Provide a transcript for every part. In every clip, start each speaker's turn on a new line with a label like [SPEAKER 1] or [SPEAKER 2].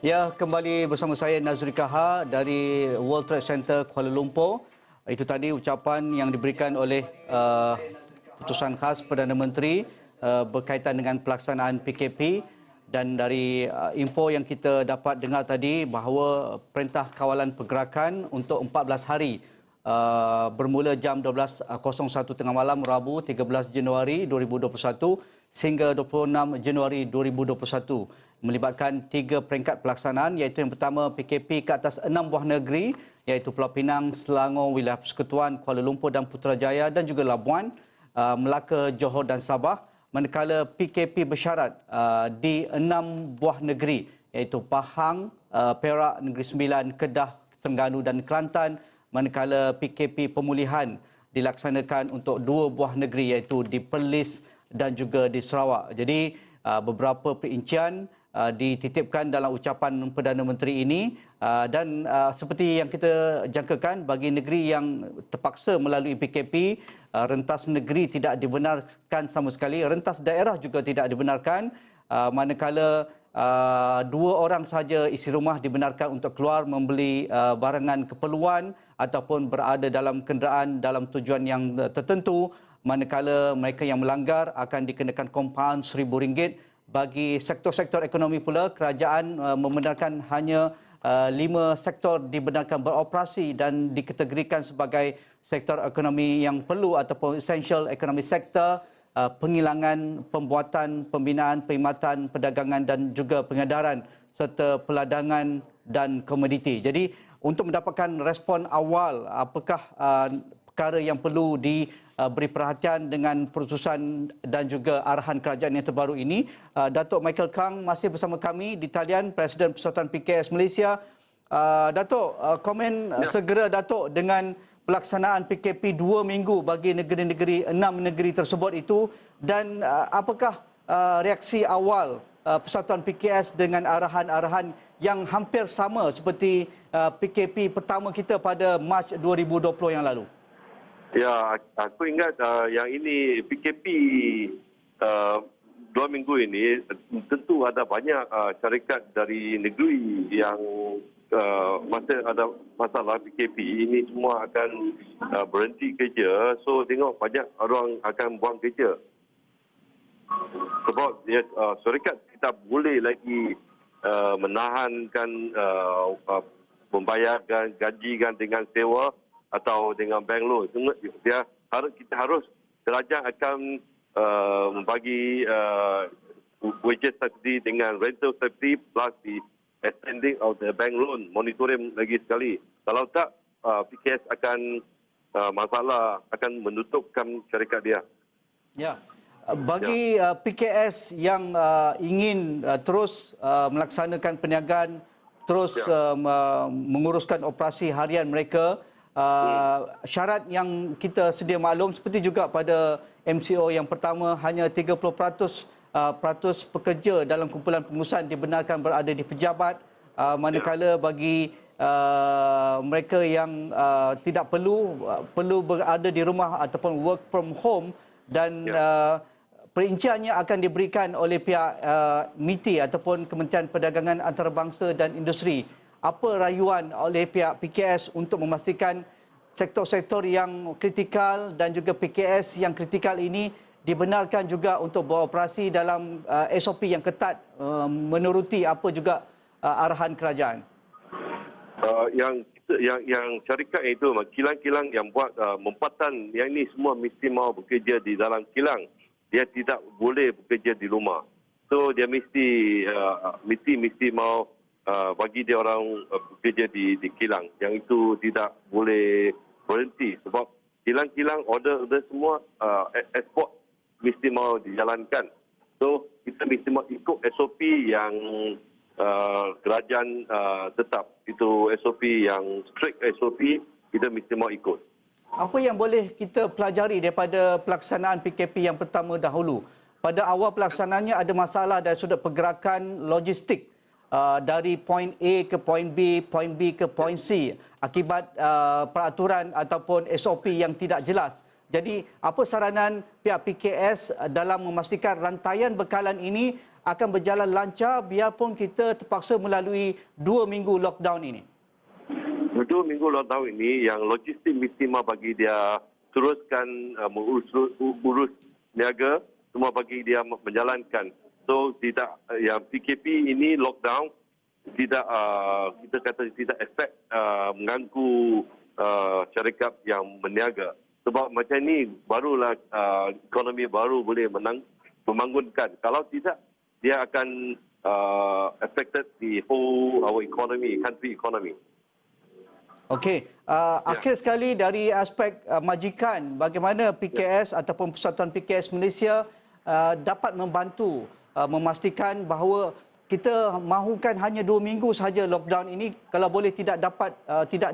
[SPEAKER 1] Ya, kembali bersama saya Nazri Kaha dari World Trade Center Kuala Lumpur. Itu tadi ucapan yang diberikan oleh Putusan Khas Perdana Menteri berkaitan dengan pelaksanaan PKP, dan dari info yang kita dapat dengar tadi bahawa Perintah Kawalan Pergerakan untuk 14 hari bermula jam 12.01 tengah malam Rabu 13 Januari 2021 sehingga 26 Januari 2021 melibatkan 3 peringkat pelaksanaan, iaitu yang pertama PKP ke atas 6 buah negeri, iaitu Pulau Pinang, Selangor, Wilayah Persekutuan, Kuala Lumpur dan Putrajaya dan juga Labuan, Melaka, Johor dan Sabah, manakala PKP bersyarat di 6 buah negeri, iaitu Pahang, Perak, Negeri Sembilan, Kedah, Terengganu dan Kelantan, manakala PKP pemulihan dilaksanakan untuk 2 buah negeri, iaitu di Perlis dan juga di Sarawak. Jadi beberapa perincian dititipkan dalam ucapan Perdana Menteri ini, dan seperti yang kita jangkakan, bagi negeri yang terpaksa melalui PKP, rentas negeri tidak dibenarkan sama sekali, rentas daerah juga tidak dibenarkan, manakala 2 orang sahaja isi rumah dibenarkan untuk keluar membeli barangan keperluan ataupun berada dalam kenderaan dalam tujuan yang tertentu, manakala mereka yang melanggar akan dikenakan kompaun RM1,000. Bagi sektor-sektor ekonomi pula, kerajaan membenarkan hanya 5 sektor dibenarkan beroperasi dan dikategorikan sebagai sektor ekonomi yang perlu ataupun essential economic sector, penghilangan, pembuatan, pembinaan, perkhidmatan, perdagangan dan juga pengedaran serta peladangan dan komoditi. Jadi untuk mendapatkan respon awal apakah perkara yang perlu diberi perhatian dengan keputusan dan juga arahan kerajaan yang terbaru ini, Datuk Michael Kang masih bersama kami di talian, Presiden Persatuan PKS Malaysia. Datuk, komen segera Datuk dengan pelaksanaan PKP 2 minggu bagi negeri-negeri, 6 negeri tersebut itu, dan apakah reaksi awal Persatuan PKS dengan arahan-arahan yang hampir sama seperti PKP pertama kita pada Mac 2020 yang lalu?
[SPEAKER 2] Ya, aku ingat yang ini PKP 2 minggu ini tentu ada banyak syarikat dari negeri yang masa ada masalah PKP ini semua akan berhenti kerja. So tengok banyak orang akan buang kerja. Sebab syarikat kita boleh lagi menahankan membayarkan gaji kan dengan sewa atau dengan bank loan. Kita harus, kerajaan akan membagi wages subsidy dengan rental subsidy plus the extending of the bank loan, monitoring lagi sekali. Kalau tak, PKS akan masalah, akan menutupkan syarikat dia.
[SPEAKER 1] Ya. Bagi PKS yang ingin terus melaksanakan perniagaan, terus menguruskan operasi harian mereka, syarat yang kita sedia maklum seperti juga pada MCO yang pertama, hanya 30% pekerja dalam kumpulan pengurusan dibenarkan berada di pejabat, manakala bagi mereka yang tidak perlu berada di rumah ataupun work from home, dan perinciannya akan diberikan oleh pihak MITI ataupun Kementerian Perdagangan Antarabangsa dan Industri. Apa rayuan oleh pihak PKS untuk memastikan sektor-sektor yang kritikal dan juga PKS yang kritikal ini dibenarkan juga untuk beroperasi dalam SOP yang ketat, menuruti apa juga arahan kerajaan?
[SPEAKER 2] Yang syarikat itu, kilang-kilang yang buat mempatan, yang ini semua mesti mau bekerja di dalam kilang. Dia tidak boleh bekerja di rumah. So dia mesti mau bagi dia orang bekerja di kilang. Yang itu tidak boleh berhenti sebab kilang-kilang order semua ekspor mesti mau dijalankan. So kita mesti mau ikut SOP yang kerajaan tetap. Itu SOP yang strict SOP, kita mesti mau ikut.
[SPEAKER 1] Apa yang boleh kita pelajari daripada pelaksanaan PKP yang pertama dahulu? Pada awal pelaksanaannya ada masalah dari sudut pergerakan logistik, dari poin A ke poin B, poin B ke poin C, akibat peraturan ataupun SOP yang tidak jelas. Jadi apa saranan pihak PKS dalam memastikan rantaian bekalan ini akan berjalan lancar biarpun kita terpaksa melalui 2 minggu lockdown ini?
[SPEAKER 2] 2 minggu lockdown ini yang logistik mesti mau bagi dia teruskan urus niaga, semua bagi dia menjalankan. So tidak yang PKP ini lockdown tidak kita kata tidak efek mengganggu syarikat yang berniaga. Sebab macam ni barulah ekonomi baru boleh membangunkan. Kalau tidak dia akan affected the whole our economy, country economy.
[SPEAKER 1] Okey, akhir sekali dari aspek majikan, bagaimana PKS ataupun Persatuan PKS Malaysia dapat membantu memastikan bahawa kita mahukan hanya 2 minggu sahaja lockdown ini, kalau boleh tidak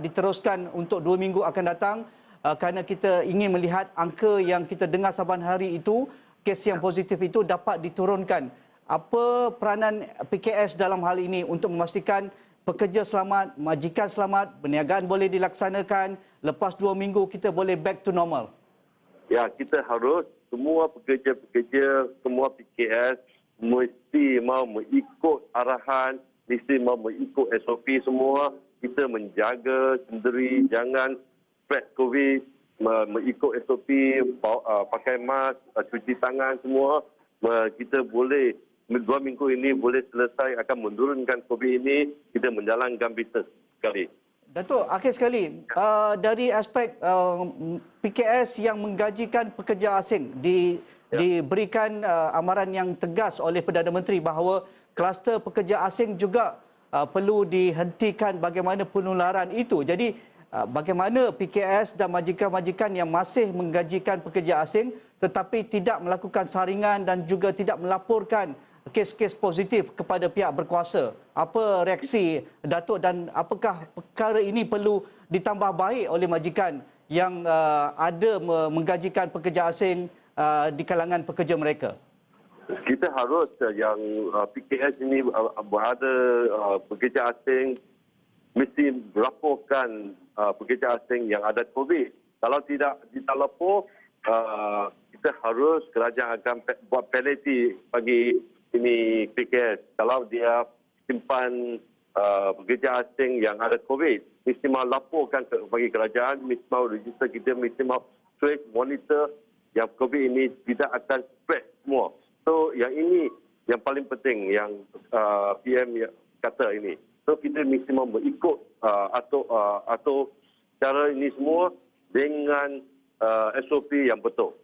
[SPEAKER 1] diteruskan untuk 2 minggu akan datang, kerana kita ingin melihat angka yang kita dengar saban hari itu, kes yang positif itu dapat diturunkan. Apa peranan PKS dalam hal ini untuk memastikan pekerja selamat, majikan selamat, perniagaan boleh dilaksanakan, lepas 2 minggu kita boleh back to normal?
[SPEAKER 2] Ya, kita harus semua pekerja-pekerja, semua PKS mesti mau mengikut arahan, mesti mau mengikut SOP semua. Kita menjaga sendiri, jangan spread COVID, mengikut SOP, pakai mask, cuci tangan semua. Kita boleh 2 minggu ini boleh selesai, akan menurunkan COVID ini, kita menjalankan bisnes sekali.
[SPEAKER 1] Datuk, akhir sekali, dari aspek PKS yang menggajikan pekerja asing, diberikan amaran yang tegas oleh Perdana Menteri bahawa kluster pekerja asing juga perlu dihentikan bagaimana penularan itu. Jadi, bagaimana PKS dan majikan-majikan yang masih menggajikan pekerja asing tetapi tidak melakukan saringan dan juga tidak melaporkan kes-kes positif kepada pihak berkuasa. Apa reaksi Datuk dan apakah perkara ini perlu ditambah baik oleh majikan yang ada menggajikan pekerja asing di kalangan pekerja mereka?
[SPEAKER 2] Kita harus yang PKS ini berada pekerja asing mesti melaporkan pekerja asing yang ada COVID. Kalau tidak lapor, kita harus kerajaan akan buat penalti bagi ini PKS. Kalau dia simpan pekerja asing yang ada COVID, mesti mau laporkan bagi kerajaan, mesti mau register kita, mesti mau trace, monitor yang COVID ini tidak akan spread semua. So yang ini yang paling penting yang PM kata ini. So kita mesti mau mengikut atau cara ini semua dengan SOP yang betul.